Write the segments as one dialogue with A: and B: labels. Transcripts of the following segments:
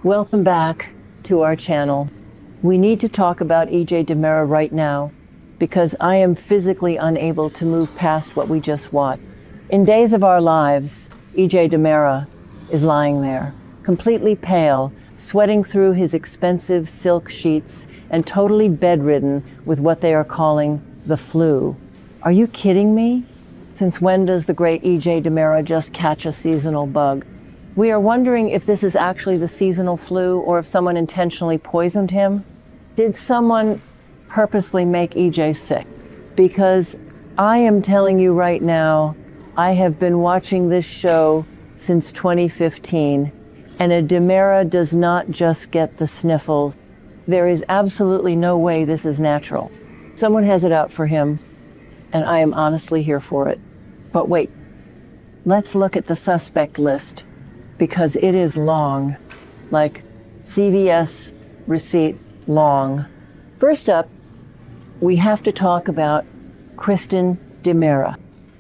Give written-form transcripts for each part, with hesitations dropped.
A: Welcome back to our channel. We need to talk about EJ DiMera right now because I am physically unable to move past what we just watched. In Days of Our Lives, EJ DiMera is lying there, completely pale, sweating through his expensive silk sheets and totally bedridden with what they are calling the flu. Are you kidding me? Since when does the great EJ DiMera just catch a seasonal bug? We are wondering if this is actually the seasonal flu or if someone intentionally poisoned him. Did someone purposely make EJ sick? Because I am telling you right now, I have been watching this show since 2015, and a DiMera does not just get the sniffles. There is absolutely no way this is natural. Someone has it out for him, and I am honestly here for it. But wait, let's look at the suspect list, because it is long, like CVS receipt long. First up, we have to talk about Kristen DiMera.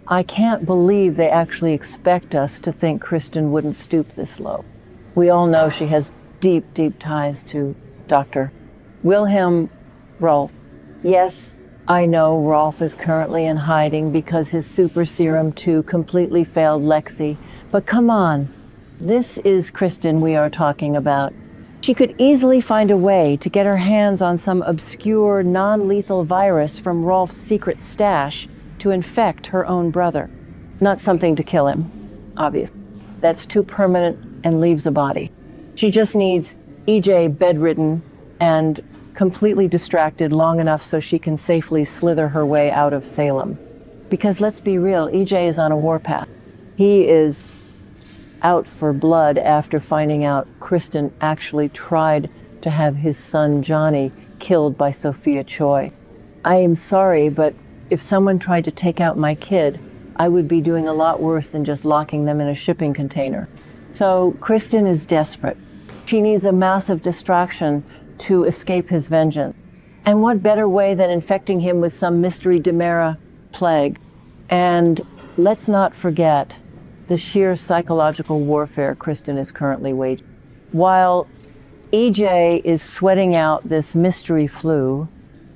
A: I can't believe they actually expect us to think Kristen wouldn't stoop this low. We all know she has deep, deep ties to Dr. Wilhelm Rolf. Yes, I know Rolf is currently in hiding because his super serum 2 completely failed Lexi, but come on. This is Kristen we are talking about. She could easily find a way to get her hands on some obscure, non-lethal virus from Rolf's secret stash to infect her own brother. Not something to kill him, obviously. That's too permanent and leaves a body. She just needs EJ bedridden and completely distracted long enough so she can safely slither her way out of Salem. Because let's be real, EJ is on a warpath. He is out for blood after finding out Kristen actually tried to have his son Johnny killed by Sophia Choi. I am sorry, but if someone tried to take out my kid, I would be doing a lot worse than just locking them in a shipping container. So Kristen is desperate. She needs a massive distraction to escape his vengeance. And what better way than infecting him with some mystery DiMera plague? And let's not forget the sheer psychological warfare Kristen is currently waging. While EJ is sweating out this mystery flu,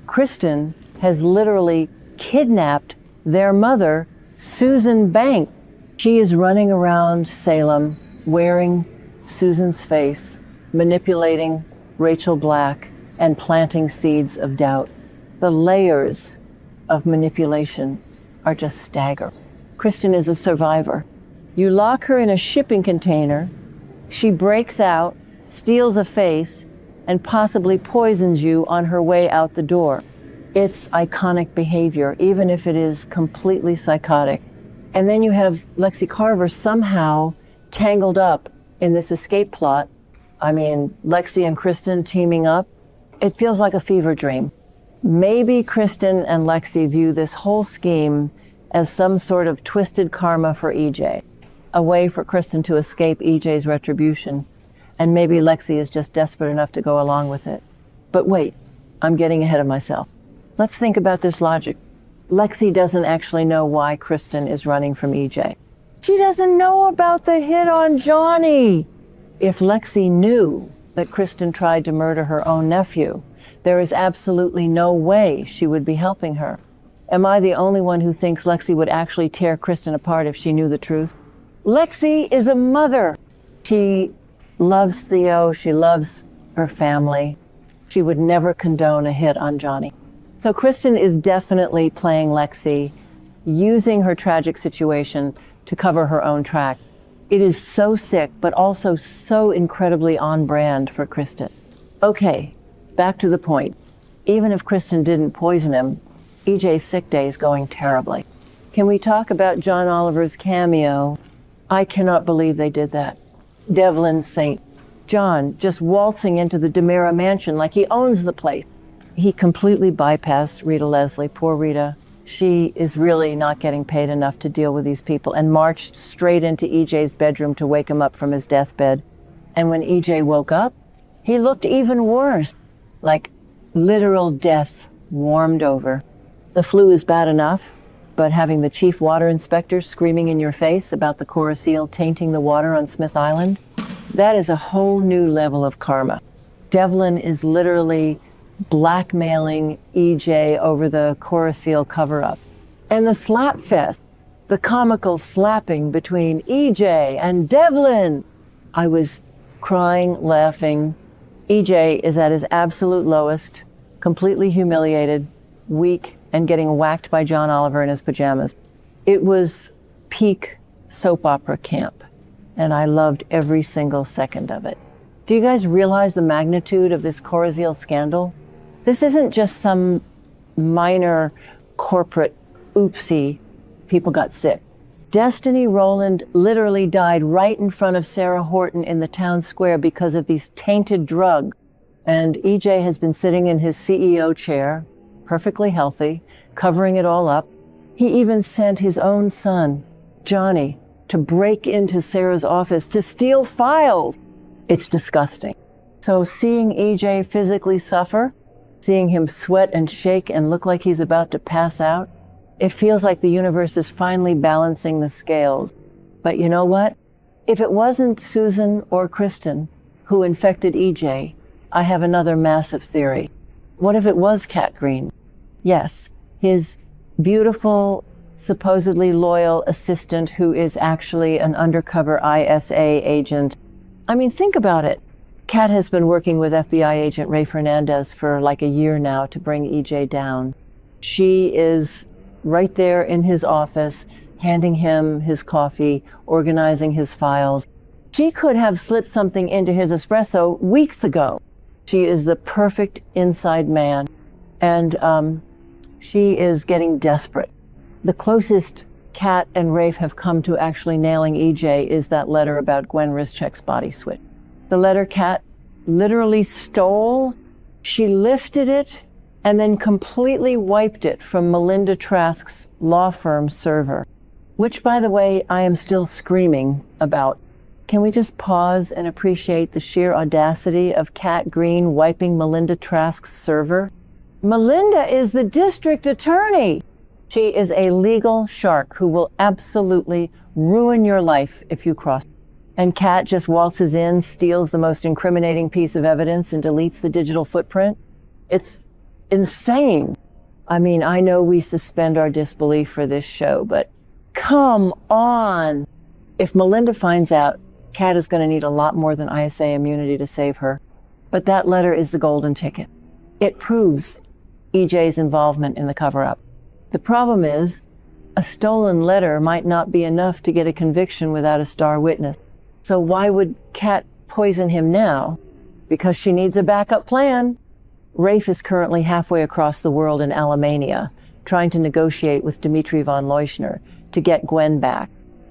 A: Kristen has literally kidnapped their mother, Susan Bank. She is running around Salem wearing Susan's face, manipulating Rachel Black, and planting seeds of doubt. The layers of manipulation are just staggering. Kristen is a survivor. You lock her in a shipping container, she breaks out, steals a face, and possibly poisons you on her way out the door. It's iconic behavior, even if it is completely psychotic. And then you have Lexi Carver somehow tangled up in this escape plot. I mean, Lexi and Kristen teaming up. It feels like a fever dream. Maybe Kristen and Lexi view this whole scheme as some sort of twisted karma for EJ. A way for Kristen to escape EJ's retribution. And maybe Lexi is just desperate enough to go along with it. But wait, I'm getting ahead of myself. Let's think about this logic. Lexi doesn't actually know why Kristen is running from EJ. She doesn't know about the hit on Johnny. If Lexi knew that Kristen tried to murder her own nephew, there is absolutely no way she would be helping her. Am I the only one who thinks Lexi would actually tear Kristen apart if she knew the truth? Lexi is a mother. She loves Theo. She loves her family. She would never condone a hit on Johnny. So Kristen is definitely playing Lexi, using her tragic situation to cover her own track. It is so sick, but also so incredibly on brand for Kristen. Okay, back to the point. Even if Kristen didn't poison him, EJ's sick day is going terribly. Can we talk about John Oliver's cameo? I cannot believe they did that. Devlin St. John just waltzing into the DiMera mansion like he owns the place. He completely bypassed Rita Leslie. Poor Rita. She is really not getting paid enough to deal with these people, and marched straight into EJ's bedroom to wake him up from his deathbed. And when EJ woke up, he looked even worse, like literal death warmed over. The flu is bad enough, but having the chief water inspector screaming in your face about the chorus seal tainting the water on Smith Island, That is a whole new level of karma. Devlin is literally blackmailing EJ over the Coruscant cover-up. And the slap fest, the comical slapping between EJ and Devlin. I was crying, laughing. EJ is at his absolute lowest, completely humiliated, weak, and getting whacked by John Oliver in his pajamas. It was peak soap opera camp, and I loved every single second of it. Do you guys realize the magnitude of this Coruscant scandal? This isn't just some minor corporate oopsie, people got sick. Destiny Rowland literally died right in front of Sarah Horton in the town square because of these tainted drugs. And EJ has been sitting in his CEO chair, perfectly healthy, covering it all up. He even sent his own son, Johnny, to break into Sarah's office to steal files. It's disgusting. So seeing EJ physically suffer, seeing him sweat and shake and look like he's about to pass out, it feels like the universe is finally balancing the scales. But you know what? If it wasn't Susan or Kristen who infected EJ, I have another massive theory. What if it was Cat Greene? Yes, his beautiful, supposedly loyal assistant who is actually an undercover ISA agent. I mean, think about it. Cat has been working with FBI agent Rafe Hernandez for like a year now to bring EJ down. She is right there in his office, handing him his coffee, organizing his files. She could have slipped something into his espresso weeks ago. She is the perfect inside man, and she is getting desperate. The closest Cat and Rafe have come to actually nailing EJ is that letter about Gwen Rizczech's body switch. The letter Cat literally stole, she lifted it, and then completely wiped it from Melinda Trask's law firm server, which, by the way, I am still screaming about. Can we just pause and appreciate the sheer audacity of Cat Greene wiping Melinda Trask's server? Melinda is the district attorney. She is a legal shark who will absolutely ruin your life if you cross. And Cat just waltzes in, steals the most incriminating piece of evidence, and deletes the digital footprint. It's insane. I mean, I know we suspend our disbelief for this show, but come on. If Melinda finds out, Cat is going to need a lot more than ISA immunity to save her. But that letter is the golden ticket. It proves EJ's involvement in the cover-up. The problem is, a stolen letter might not be enough to get a conviction without a star witness. So why would Cat poison him now? Because she needs a backup plan. Rafe is currently halfway across the world in Alamainia, trying to negotiate with Dmitri von Leuschner to get Gwen back.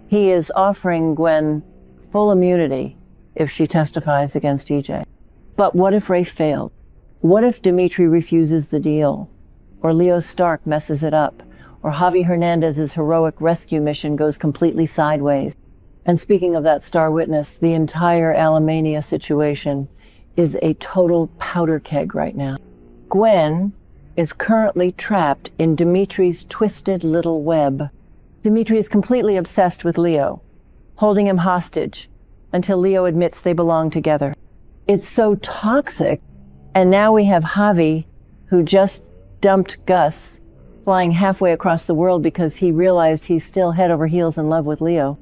A: He is offering Gwen full immunity if she testifies against EJ. But what if Rafe failed? What if Dmitri refuses the deal? Or Leo Stark messes it up? Or Javi Hernandez's heroic rescue mission goes completely sideways? And speaking of that star witness, the entire Alamainia situation is a total powder keg right now. Gwen is currently trapped in Dimitri's twisted little web. Dmitri is completely obsessed with Leo, holding him hostage until Leo admits they belong together. It's so toxic. And now we have Javi, who just dumped Gus, flying halfway across the world because he realized he's still head over heels in love with Leo.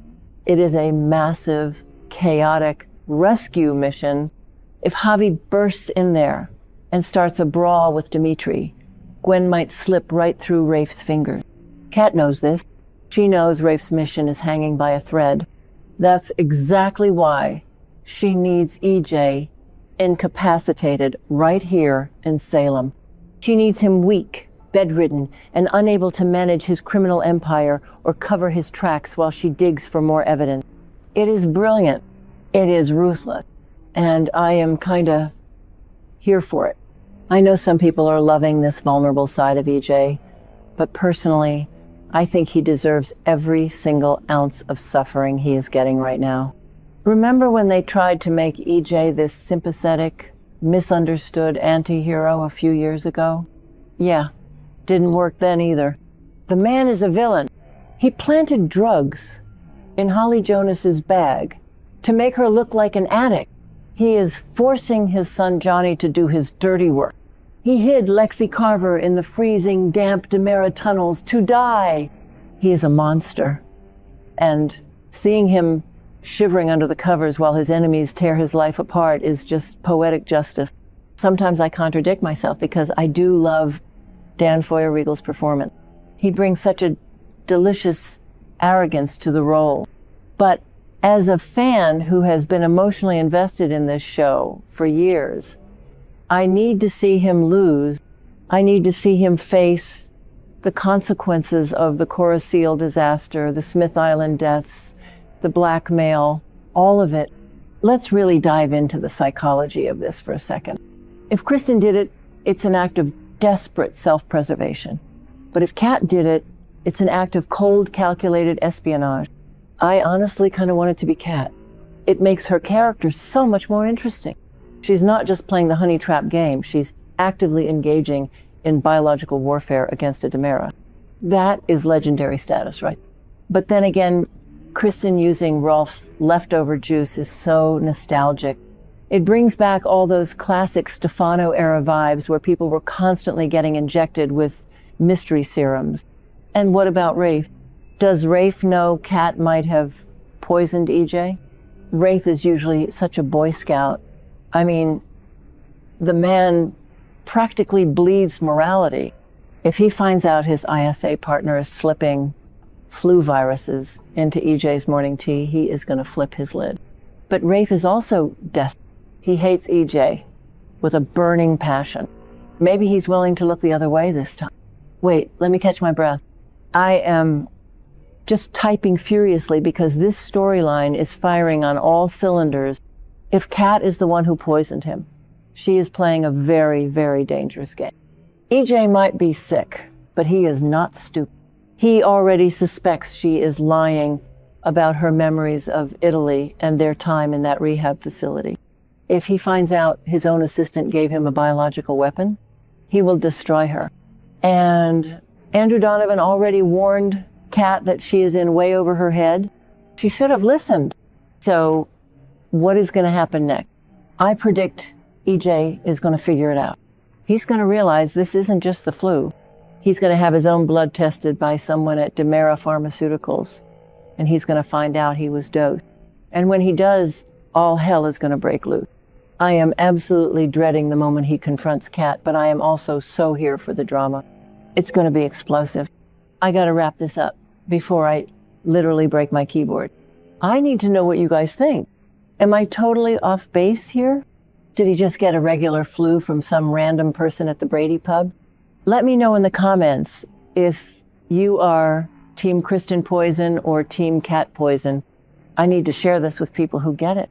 A: It is a massive, chaotic rescue mission. If Javi bursts in there and starts a brawl with Dmitri, Gwen might slip right through Rafe's fingers. Cat knows this. She knows Rafe's mission is hanging by a thread. That's exactly why she needs EJ incapacitated right here in Salem. She needs him weak, bedridden, and unable to manage his criminal empire or cover his tracks while she digs for more evidence. It is brilliant. It is ruthless. And I am kinda here for it. I know some people are loving this vulnerable side of EJ, but personally, I think he deserves every single ounce of suffering he is getting right now. Remember when they tried to make EJ this sympathetic, misunderstood anti-hero a few years ago? Yeah, didn't work then either. The man is a villain. He planted drugs in Holly Jonas's bag to make her look like an addict. He is forcing his son Johnny to do his dirty work. He hid Lexi Carver in the freezing, damp DiMera tunnels to die. He is a monster. And seeing him shivering under the covers while his enemies tear his life apart is just poetic justice. Sometimes I contradict myself because I do love Dan Foyer-Riegel's performance. He brings such a delicious arrogance to the role. But as a fan who has been emotionally invested in this show for years, I need to see him lose. I need to see him face the consequences of the Coruscant disaster, the Smith Island deaths, the blackmail, all of it. Let's really dive into the psychology of this for a second. If Kristen did it, it's an act of desperate self-preservation. But if Cat did it, it's an act of cold, calculated espionage. I honestly kind of want it to be Cat. It makes her character so much more interesting. She's not just playing the honey trap game. She's actively engaging in biological warfare against a DiMera. That is legendary status, right? But then again, Kristen using Rolf's leftover juice is so nostalgic. It brings back all those classic Stefano-era vibes where people were constantly getting injected with mystery serums. And what about Rafe? Does Rafe know Cat might have poisoned EJ? Rafe is usually such a Boy Scout. I mean, the man practically bleeds morality. If he finds out his ISA partner is slipping flu viruses into EJ's morning tea, he is going to flip his lid. But Rafe is also desperate. He hates EJ with a burning passion. Maybe he's willing to look the other way this time. Wait, let me catch my breath. I am just typing furiously because this storyline is firing on all cylinders. If Cat is the one who poisoned him, she is playing a very, very dangerous game. EJ might be sick, but he is not stupid. He already suspects she is lying about her memories of Italy and their time in that rehab facility. If he finds out his own assistant gave him a biological weapon, he will destroy her. And Andrew Donovan already warned Cat that she is in way over her head. She should have listened. So what is going to happen next? I predict EJ is going to figure it out. He's going to realize this isn't just the flu. He's going to have his own blood tested by someone at DiMera Pharmaceuticals, and he's going to find out he was dosed. And when he does, all hell is going to break loose. I am absolutely dreading the moment he confronts Cat, but I am also so here for the drama. It's going to be explosive. I got to wrap this up before I literally break my keyboard. I need to know what you guys think. Am I totally off base here? Did he just get a regular flu from some random person at the Brady pub? Let me know in the comments if you are Team Kristen Poison or Team Cat Poison. I need to share this with people who get it.